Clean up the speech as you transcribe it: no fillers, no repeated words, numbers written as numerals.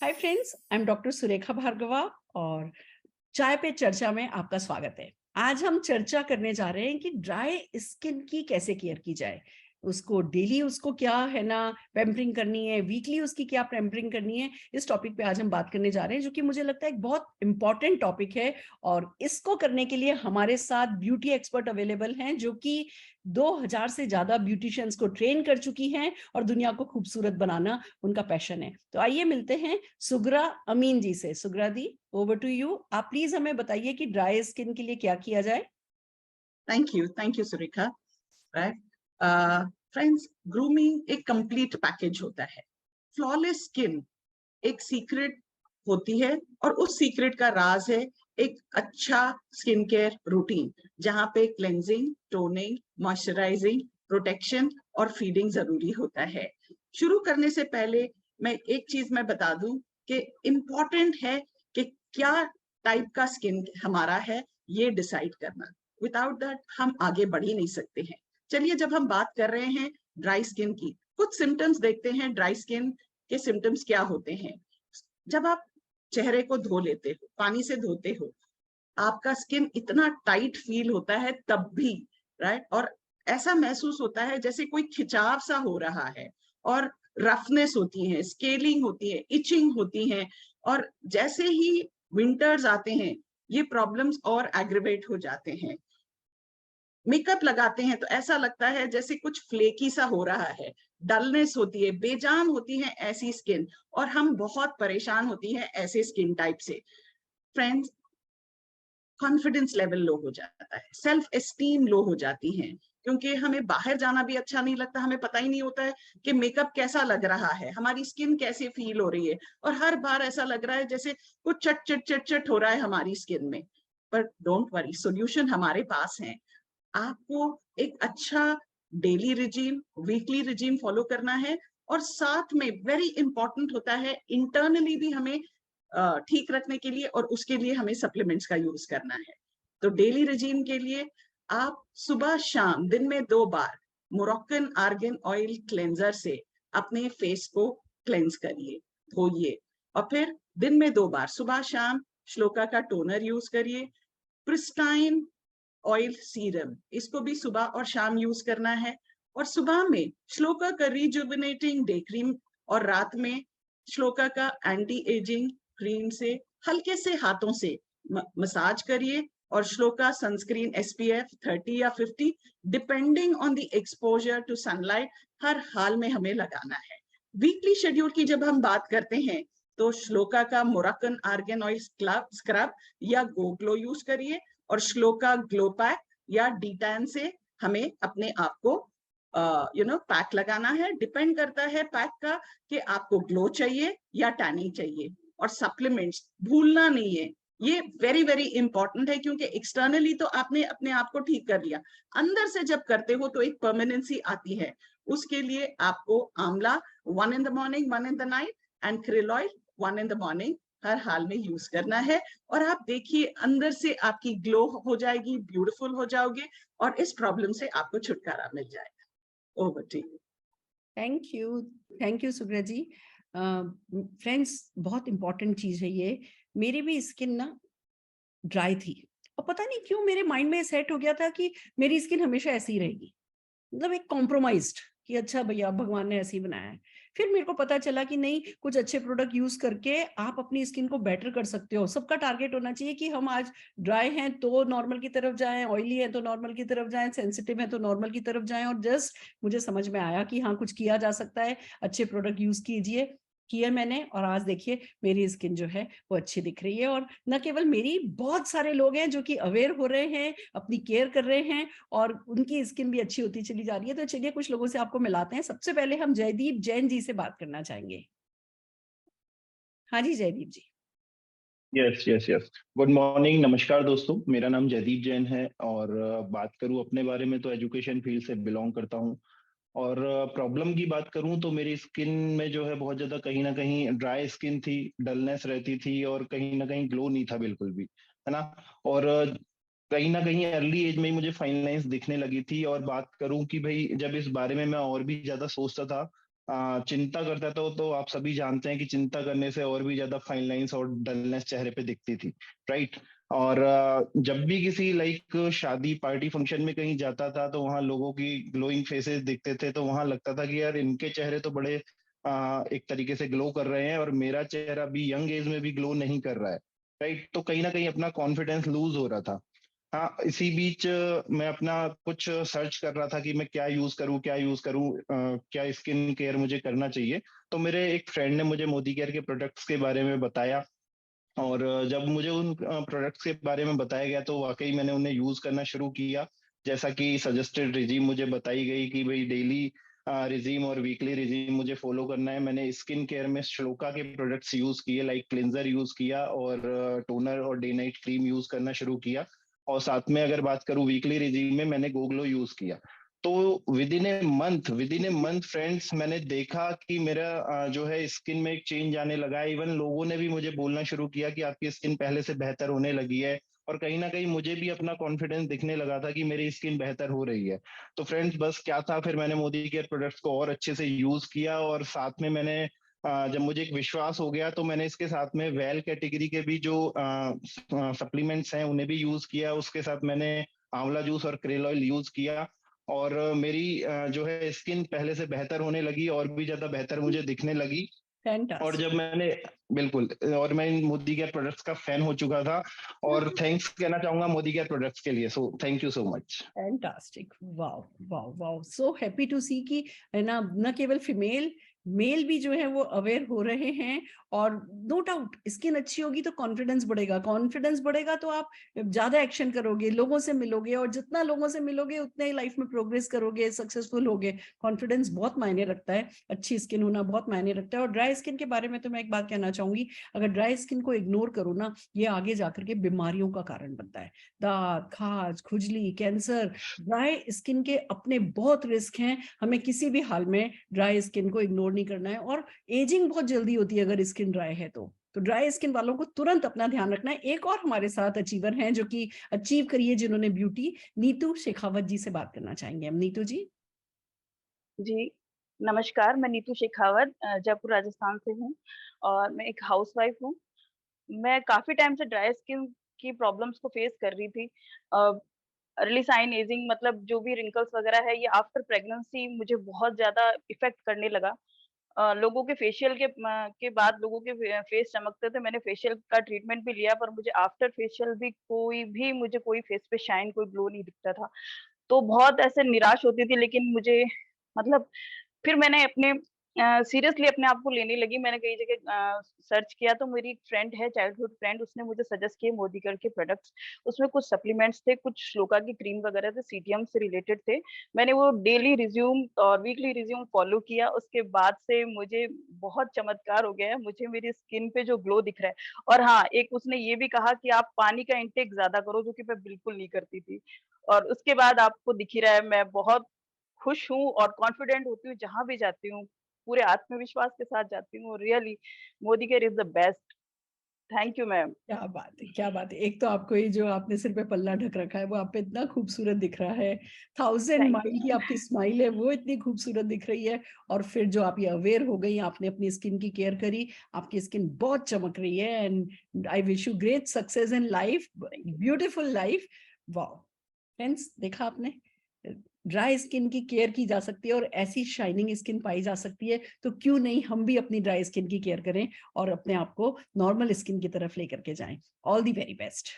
Hi friends, I am doctor Surekha Bhargava और चाय पे चर्चा में आपका स्वागत है। आज हम चर्चा करने जा रहे हैं कि ड्राई स्किन की कैसे केयर की जाए। उसको डेली उसको क्या है ना पैम्परिंग करनी है, वीकली उसकी क्या पैम्परिंग करनी है, इस टॉपिक पे आज हम बात करने जा रहे हैं, जो कि मुझे लगता है एक बहुत इंपॉर्टेंट टॉपिक है। और इसको करने के लिए हमारे साथ ब्यूटी एक्सपर्ट अवेलेबल हैं, जो कि 2000 से ज्यादा ब्यूटिशियंस को ट्रेन कर चुकी हैं और दुनिया को खूबसूरत बनाना उनका पैशन है। तो आइए मिलते हैं सुगरा अमीन जी से। सुगरा दी, ओवर टू यू। आप प्लीज हमें बताइए कि ड्राई स्किन के लिए क्या किया जाए। Thank you Surekha. Right friends, grooming एक कंप्लीट पैकेज होता है। फ्लॉलेस स्किन एक सीक्रेट होती है और उस सीक्रेट का राज है एक अच्छा स्किन केयर रूटीन, जहां पे क्लेंजिंग, टोनिंग, मॉइस्चराइजिंग, प्रोटेक्शन और फीडिंग जरूरी होता है। शुरू करने से पहले मैं एक चीज मैं बता दूं कि इम्पोर्टेंट है कि क्या टाइप का स्किन हमारा है, ये डिसाइड करना। विदाउट दैट हम आगे बढ़ ही नहीं सकते हैं। चलिए, जब हम बात कर रहे हैं ड्राई स्किन की, कुछ सिम्टम्स देखते हैं। ड्राई स्किन के सिम्टम्स क्या होते हैं? जब आप चेहरे को धो लेते हो, पानी से धोते हो, आपका स्किन इतना टाइट फील होता है तब भी, राइट? और ऐसा महसूस होता है जैसे कोई खिंचाव सा हो रहा है, और रफनेस होती है, स्केलिंग होती है, इचिंग होती है। और जैसे ही विंटर्स आते हैं, ये प्रॉब्लम्स और एग्रीवेट हो जाते हैं। मेकअप लगाते हैं तो ऐसा लगता है जैसे कुछ फ्लेकी सा हो रहा है, डलनेस होती है, बेजान होती है ऐसी स्किन, और हम बहुत परेशान होती हैं ऐसे स्किन टाइप से। फ्रेंड्स, कॉन्फिडेंस लेवल लो हो जाता है, सेल्फ एस्टीम लो हो जाती है, क्योंकि हमें बाहर जाना भी अच्छा नहीं लगता। हमें पता ही नहीं होता है कि मेकअप कैसा लग रहा है, हमारी स्किन कैसे फील हो रही है, और हर बार ऐसा लग रहा है जैसे कुछ चट चट चट चट हो रहा है हमारी स्किन में। पर डोंट वरी, सोल्यूशन हमारे पास है। आपको एक अच्छा daily regime, weekly regime follow करना है, और साथ में वेरी इंपॉर्टेंट होता है इंटरनली भी हमें ठीक रखने के लिए, और उसके लिए हमें सप्लीमेंट्स का यूज करना है। तो डेली रिजीम के लिए आप सुबह शाम दिन में 2 बार मोरक्कन आर्गन ऑयल क्लेंजर से अपने फेस को क्लेंज करिए, धोइए। और फिर दिन में 2 बार सुबह शाम श्लोका का टोनर यूज करिए। प्रिस्टाइन ऑयल सीरम, इसको भी सुबह और शाम यूज करना है। और सुबह में श्लोका का रिजुविनेटिंग डे क्रीम, और रात में श्लोका का एंटी एजिंग क्रीम से हल्के से हाथों से मसाज करिए। और श्लोका सनस्क्रीन SPF 30 या 50, depending on the exposure to sunlight, हर हाल में हमें लगाना है। वीकली शेड्यूल की जब हम बात करते हैं, तो श्लोका का मोरक्कन आर्गन ऑयल स्क्रब या गो ग्लो यूज करिए, और श्लोका ग्लो पैक या डीटैन से हमें अपने आप को पैक लगाना है। डिपेंड करता है पैक का कि आपको ग्लो चाहिए या टैनिंग चाहिए। और सप्लीमेंट्स भूलना नहीं है, ये वेरी वेरी इंपॉर्टेंट है, क्योंकि एक्सटर्नली तो आपने अपने आप को ठीक कर लिया, अंदर से जब करते हो तो एक परमानेंसी आती है। उसके लिए आपको आंवला 1 in the morning 1 in the night and krill oil 1 in the morning हर हाल में यूज करना है। और आप देखिए, अंदर से आपकी ग्लो हो जाएगी, ब्यूटीफुल हो जाओगे, और इस प्रॉब्लम से आपको छुटकारा मिल जाएगा। Over to you. Thank you, thank you Sugra ji. Friends, बहुत इंपॉर्टेंट चीज है ये। मेरी भी स्किन ना ड्राई थी, और पता नहीं क्यों मेरे माइंड में सेट हो गया था कि मेरी स्किन हमेशा ऐसी ही रहेगी, मतलब एक कॉम्प्रोमाइज्ड, कि अच्छा भैया भगवान ने ऐसे ही बनाया है। फिर मेरे को पता चला कि नहीं, कुछ अच्छे प्रोडक्ट यूज करके आप अपनी स्किन को बेटर कर सकते हो। सबका टारगेट होना चाहिए कि हम आज ड्राई हैं तो नॉर्मल की तरफ जाएं, ऑयली है तो नॉर्मल की तरफ जाएं, सेंसिटिव है तो नॉर्मल की तरफ जाएं। और जस्ट मुझे समझ में आया कि हाँ, कुछ किया जा सकता है, अच्छे प्रोडक्ट यूज कीजिए। किया मैंने, और आज देखिए मेरी स्किन जो है वो अच्छी दिख रही है। और न केवल मेरी, बहुत सारे लोग हैं जो कि अवेयर हो रहे हैं, अपनी केयर कर रहे हैं, और उनकी स्किन भी अच्छी होती चली जा रही है। तो चलिए कुछ लोगों से आपको मिलाते हैं। सबसे पहले हम जयदीप जैन जी से बात करना चाहेंगे। हाँ जी Jaydeep ji. Yes yes yes. Good morning, नमस्कार दोस्तों। मेरा नाम जयदीप जैन है, और बात करूं अपने बारे में तो एजुकेशन फील्ड से बिलोंग करता हूं। और प्रॉब्लम की बात करूं तो मेरी स्किन में जो है बहुत ज्यादा कहीं ना कहीं ड्राई स्किन थी, डलनेस रहती थी, और कहीं ना कहीं ग्लो नहीं था बिल्कुल भी, है ना। और कहीं ना कहीं अर्ली एज में ही मुझे फाइन लाइंस दिखने लगी थी। और बात करूं कि भाई जब इस बारे में मैं और भी ज्यादा सोचता था, चिंता करता था तो आप सभी जानते हैं कि चिंता करने से और भी ज्यादा फाइन लाइंस और डलनेस चेहरे पे दिखती थी, राइट। और जब भी किसी लाइक शादी पार्टी फंक्शन में कहीं जाता था तो वहां लोगों की ग्लोइंग फेसेस दिखते थे, तो वहां लगता था कि यार इनके चेहरे तो बड़े एक तरीके से ग्लो कर रहे हैं और मेरा चेहरा भी यंग एज में भी ग्लो नहीं कर रहा है, राइट। तो कहीं ना कहीं अपना कॉन्फिडेंस लूज हो रहा था। हाँ, इसी बीच मैं अपना कुछ सर्च कर रहा था कि मैं क्या यूज करूं, क्या यूज करूं, क्या स्किन केयर मुझे करना चाहिए। तो मेरे एक फ्रेंड ने मुझे मोदी केयर के प्रोडक्ट्स के बारे में बताया, और जब मुझे उन प्रोडक्ट्स के बारे में बताया गया तो वाकई मैंने उन्हें यूज करना शुरू किया। जैसा कि सजेस्टेड रिजीम मुझे बताई गई कि भाई डेली रिजीम और वीकली रिजीम मुझे फॉलो करना है। मैंने स्किन केयर में श्लोका के प्रोडक्ट्स यूज किए, लाइक क्लिंजर यूज किया और टोनर और डे नाइट क्रीम यूज करना शुरू किया। और साथ में अगर बात करूं वीकली रिजीम में, मैंने गोग्लो यूज किया। तो with in a month friends, मैंने देखा कि मेरा जो है स्किन में एक चेंज आने लगा है। इवन लोगों ने भी मुझे बोलना शुरू किया कि आपकी स्किन पहले से बेहतर होने लगी है। और कहीं ना कहीं मुझे भी अपना कॉन्फिडेंस दिखने लगा था कि मेरी स्किन बेहतर हो रही है। तो फ्रेंड्स बस क्या था, फिर मैंने मोदी केयर प्रोडक्ट्स को और अच्छे से यूज किया, और साथ में मैंने जब मुझे एक विश्वास हो गया तो मैंने इसके साथ में वेल कैटेगरी के भी जो सप्लीमेंट्स हैं उन्हें भी यूज किया। उसके साथ मैंने आंवला जूस और क्रेल ऑयल यूज किया, और मेरी जो है स्किन पहले से बेहतर होने लगी, और भी ज्यादा बेहतर मुझे दिखने लगी। और फैंटास्टिक। जब मैंने बिल्कुल, और मैं इन मोदी केयर प्रोडक्ट्स का फैन हो चुका था, और थैंक्स कहना चाहूंगा मोदी केयर प्रोडक्ट्स के लिए। So thank you so much. Fantastic, wow wow wow, so happy to see कि है ना, न केवल फीमेल, मेल भी जो है वो अवेयर हो रहे हैं। और नो डाउट स्किन अच्छी होगी तो कॉन्फिडेंस बढ़ेगा, कॉन्फिडेंस बढ़ेगा तो आप ज्यादा एक्शन करोगे, लोगों से मिलोगे, और जितना लोगों से मिलोगे उतने ही लाइफ में प्रोग्रेस करोगे, सक्सेसफुल होगे। कॉन्फिडेंस बहुत मायने रखता है, अच्छी स्किन होना बहुत मायने रखता है। और ड्राई स्किन के बारे में तो मैं एक बात कहना चाहूंगी, अगर ड्राई स्किन को इग्नोर करो ना, ये आगे जाकर के बीमारियों का कारण बनता है। दाग, खाज, खुजली, कैंसर। ड्राई स्किन के अपने बहुत रिस्क हैं, हमें किसी भी हाल में ड्राई स्किन को इग्नोर नहीं करना है। और एजिंग बहुत जल्दी होती है अगर स्किन ड्राई है तो ड्राई स्किन वालों को तुरंत अपना ध्यान रखना है। एक और हमारे साथ अचीवर हैं जो कि अचीव करिए जिन्होंने ब्यूटी, नीतू शेखावत जी से बात करना चाहेंगे हम। नीतू जी। जी, नमस्कार। मैं नीतू शेखावत जयपुर राजस्थान से हूँ और मैं एक हाउसवाइफ हूँ। मैं काफ़ी टाइम से ड्राई स्किन की प्रॉब्लम्स को फेस कर रही थी। अर्ली साइन एजिंग मतलब जो भी रिंकल्स वगैरह है, ये आफ्टर प्रेगनेंसी मुझे बहुत ज़्यादा इफ़ेक्ट करने लगा। लोगों के फेशियल के बाद लोगों के फेस चमकते थे। मैंने फेशियल का ट्रीटमेंट भी लिया, पर मुझे आफ्टर फेशियल भी मुझे कोई फेस पे शाइन, कोई ग्लो नहीं दिखता था। तो बहुत ऐसे निराश होती थी, लेकिन मुझे मतलब फिर मैंने सीरियसली अपने आप को लेने लगी। मैंने कई जगह सर्च किया, तो मेरी एक फ्रेंड है, चाइल्डहुड फ्रेंड, उसने मुझे सजेस्ट किए मोदीकेयर के प्रोडक्ट्स। उसमें कुछ सप्लीमेंट्स थे, कुछ श्लोका की क्रीम वगैरह थे, सीटीएम से रिलेटेड थे। मैंने वो डेली रिज्यूम और वीकली रिज्यूम फॉलो किया। उसके बाद से मुझे बहुत चमत्कार हो गया है। मुझे मेरी स्किन पे जो ग्लो दिख रहा है, और हाँ, एक उसने ये भी कहा कि आप पानी का इंटेक ज़्यादा करो, जो कि मैं बिल्कुल नहीं करती थी। और उसके बाद आपको दिख ही रहा है, मैं बहुत खुश हूँ और कॉन्फिडेंट होती हूँ जहाँ भी जाती हूँ, पूरे आत्मविश्वास के साथ जाती हूँ। Really Modi care is the best. Thank you ma'am. क्या बात है, क्या बात है। एक तो आपको ये जो आपने सिर पे पल्ला ढक रखा है वो आप पे इतना खूबसूरत दिख रहा है। 1000 थैंक यू माइल की मैम। आपकी स्माइल है, वो इतनी खूबसूरत दिख रही है। और फिर जो आप ये अवेयर हो गई, आपने अपनी स्किन की केयर करी, आपकी स्किन बहुत चमक रही है। And I wish you great success in life, thank you. Beautiful life. Wow friends, देखा आपने, ड्राई स्किन की केयर की जा सकती है और ऐसी शाइनिंग स्किन पाई जा सकती है। तो क्यों नहीं हम भी अपनी ड्राई स्किन की केयर करें और अपने आप को नॉर्मल स्किन की तरफ लेकर के जाएं। All the very best.